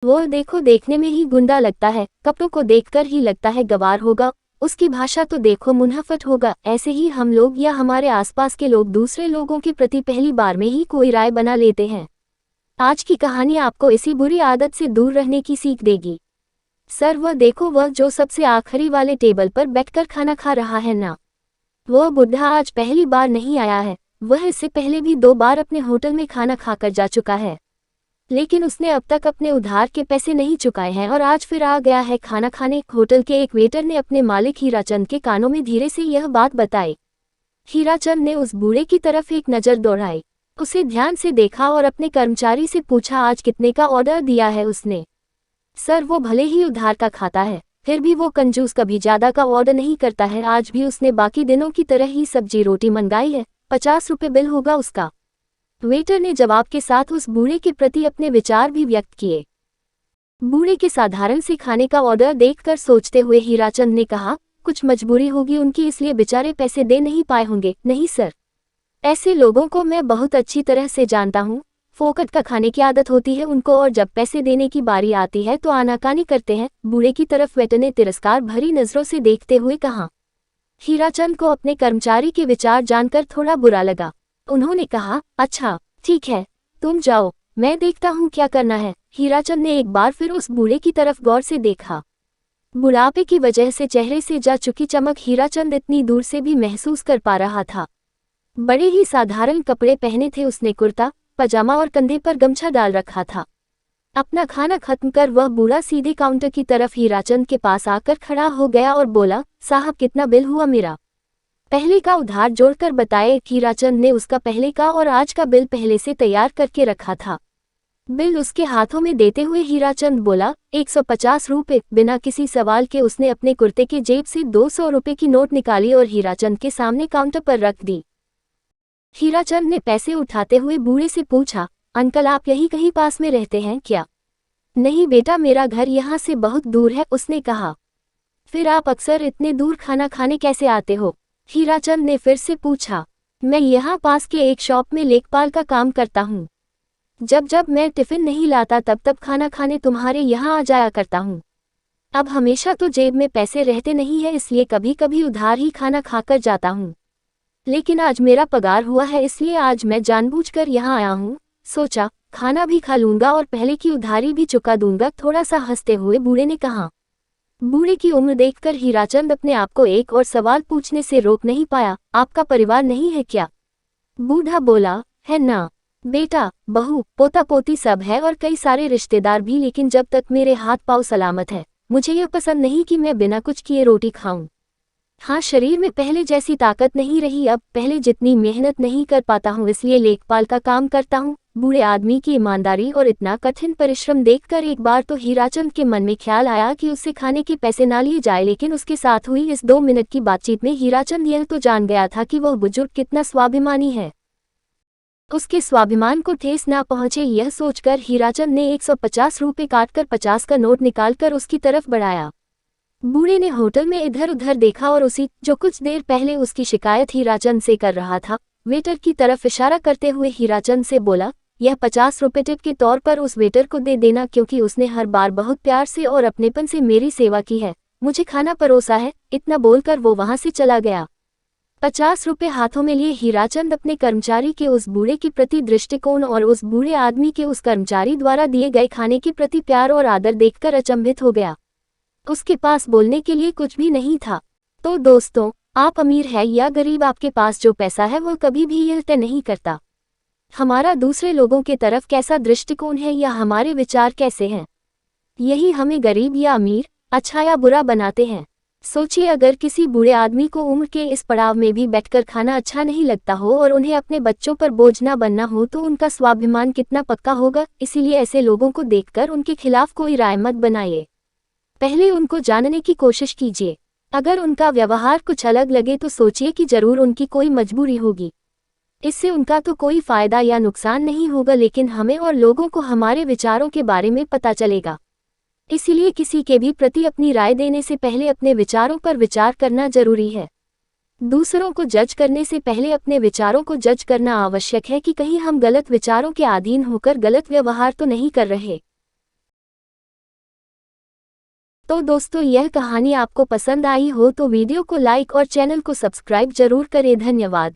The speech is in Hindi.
वो देखो देखने में ही गुंडा लगता है, कपड़ों को देखकर ही लगता है गवार होगा, उसकी भाषा तो देखो मुनहफट होगा। ऐसे ही हम लोग या हमारे आसपास के लोग दूसरे लोगों के प्रति पहली बार में ही कोई राय बना लेते हैं। आज की कहानी आपको इसी बुरी आदत से दूर रहने की सीख देगी। सर वह देखो, वह जो सबसे आखिरी वाले टेबल पर बैठकर खाना खा रहा है ना, वह बुढ़ा आज पहली बार नहीं आया है। वह इससे पहले भी 2 बार अपने होटल में खाना खाकर जा चुका है, लेकिन उसने अब तक अपने उधार के पैसे नहीं चुकाए हैं और आज फिर आ गया है खाना खाने। होटल के एक वेटर ने अपने मालिक हीराचंद के कानों में धीरे से यह बात बताई। हीराचंद ने उस बूढ़े की तरफ एक नज़र दौड़ाई, उसे ध्यान से देखा और अपने कर्मचारी से पूछा, आज कितने का ऑर्डर दिया है उसने? सर वो भले ही उधार का खाता है, फिर भी वो कंजूस, कभी ज़्यादा का ऑर्डर नहीं करता है। आज भी उसने बाकी दिनों की तरह ही सब्जी रोटी मंगाई है, 50 रुपये बिल होगा उसका। वेटर ने जवाब के साथ उस बूढ़े के प्रति अपने विचार भी व्यक्त किए। बूढ़े के साधारण से खाने का ऑर्डर देखकर सोचते हुए हीराचंद ने कहा, कुछ मजबूरी होगी उनकी, इसलिए बेचारे पैसे दे नहीं पाए होंगे। नहीं सर, ऐसे लोगों को मैं बहुत अच्छी तरह से जानता हूँ, फोकट का खाने की आदत होती है उनको, और जब पैसे देने की बारी आती है तो आनाकानी करते हैं। बूढ़े की तरफ वेटर ने तिरस्कार भरी नजरों से देखते हुए कहा। हीराचंद को अपने कर्मचारी के विचार जानकर थोड़ा बुरा लगा। उन्होंने कहा, अच्छा ठीक है, तुम जाओ, मैं देखता हूँ क्या करना है। हीराचंद ने एक बार फिर उस बूढ़े की तरफ गौर से देखा। बुढ़ापे की वजह से चेहरे से जा चुकी चमक हीराचंद इतनी दूर से भी महसूस कर पा रहा था। बड़े ही साधारण कपड़े पहने थे उसने, कुर्ता पजामा और कंधे पर गमछा डाल रखा था। अपना खाना खत्म कर वह बूढ़ा सीधे काउंटर की तरफ हीराचंद के पास आकर खड़ा हो गया और बोला, साहब कितना बिल हुआ मेरा? पहले का उधार जोड़कर बताए। हीराचंद ने उसका पहले का और आज का बिल पहले से तैयार करके रखा था। बिल उसके हाथों में देते हुए हीराचंद बोला, 150 रुपये। बिना किसी सवाल के उसने अपने कुर्ते के जेब से 200 रुपये की नोट निकाली और हीराचंद के सामने काउंटर पर रख दी। हीराचंद ने पैसे उठाते हुए बूढ़े से पूछा, अंकल आप यही कहीं पास में रहते हैं क्या? नहीं बेटा, मेरा घर यहाँ से बहुत दूर है, उसने कहा। फिर आप अक्सर इतने दूर खाना खाने कैसे आते हो? हीराचंद ने फिर से पूछा। मैं यहाँ पास के एक शॉप में लेखपाल का काम करता हूँ। जब जब मैं टिफिन नहीं लाता तब तब खाना खाने तुम्हारे यहाँ आ जाया करता हूँ। अब हमेशा तो जेब में पैसे रहते नहीं है, इसलिए कभी कभी उधार ही खाना खाकर जाता हूँ, लेकिन आज मेरा पगार हुआ है इसलिए आज मैं जानबूझकर यहाँ आया हूँ। सोचा खाना भी खा लूंगा और पहले की उधारी भी चुका दूंगा, थोड़ा सा हंसते हुए बूढ़े ने कहा। बूढ़े की उम्र देखकर हीराचंद अपने आप को एक और सवाल पूछने से रोक नहीं पाया, आपका परिवार नहीं है क्या? बूढ़ा बोला, है ना बेटा, बहू पोता पोती सब है और कई सारे रिश्तेदार भी, लेकिन जब तक मेरे हाथ पांव सलामत है मुझे यह पसंद नहीं कि मैं बिना कुछ किए रोटी खाऊं। हाँ, शरीर में पहले जैसी ताकत नहीं रही, अब पहले जितनी मेहनत नहीं कर पाता हूँ, इसलिए लेखपाल का काम करता हूँ। बूढ़े आदमी की ईमानदारी और इतना कठिन परिश्रम देखकर एक बार तो हीराचंद के मन में ख्याल आया कि उससे खाने के पैसे ना लिए जाए, लेकिन उसके साथ हुई इस 2 मिनट की बातचीत में हीराचंद यह तो जान गया था कि वह बुजुर्ग कितना स्वाभिमानी है। उसके स्वाभिमान को ठेस ना पहुंचे, यह सोचकर हीराचंद ने 150 रुपये काटकर 50 का नोट निकालकर उसकी तरफ बढ़ाया। बूढ़े ने होटल में इधर उधर देखा और उसी जो कुछ देर पहले उसकी शिकायत हीराचंद से कर रहा था, वेटर की तरफ इशारा करते हुए हीराचंद से बोला, यह 50 रुपये टिप के तौर पर उस वेटर को दे देना, क्योंकि उसने हर बार बहुत प्यार से और अपनेपन से मेरी सेवा की है, मुझे खाना परोसा है। इतना बोलकर वो वहां से चला गया। 50 रुपये हाथों में लिए हीराचंद अपने कर्मचारी के उस बूढ़े के प्रति दृष्टिकोण और उस बूढ़े आदमी के उस कर्मचारी द्वारा दिए गए खाने के प्रति प्यार और आदर देखकर अचंभित हो गया। उसके पास बोलने के लिए कुछ भी नहीं था। तो दोस्तों, आप अमीर है या गरीब, आपके पास जो पैसा है वो कभी भी यह तय नहीं करता हमारा दूसरे लोगों के तरफ कैसा दृष्टिकोण है या हमारे विचार कैसे हैं। यही हमें गरीब या अमीर, अच्छा या बुरा बनाते हैं। सोचिए, अगर किसी बूढ़े आदमी को उम्र के इस पड़ाव में भी बैठकर खाना अच्छा नहीं लगता हो और उन्हें अपने बच्चों पर बोझ ना बनना हो, तो उनका स्वाभिमान कितना पक्का होगा। इसीलिए ऐसे लोगों को देखकर उनके खिलाफ कोई राय मत बनाइए, पहले उनको जानने की कोशिश कीजिए। अगर उनका व्यवहार कुछ अलग लगे तो सोचिए कि जरूर उनकी कोई मजबूरी होगी। इससे उनका तो कोई फायदा या नुकसान नहीं होगा, लेकिन हमें और लोगों को हमारे विचारों के बारे में पता चलेगा। इसीलिए किसी के भी प्रति अपनी राय देने से पहले अपने विचारों पर विचार करना जरूरी है। दूसरों को जज करने से पहले अपने विचारों को जज करना आवश्यक है कि कहीं हम गलत विचारों के अधीन होकर गलत व्यवहार तो नहीं कर रहे। तो दोस्तों यह कहानी आपको पसंद आई हो तो वीडियो को लाइक और चैनल को सब्सक्राइब जरूर करें। धन्यवाद।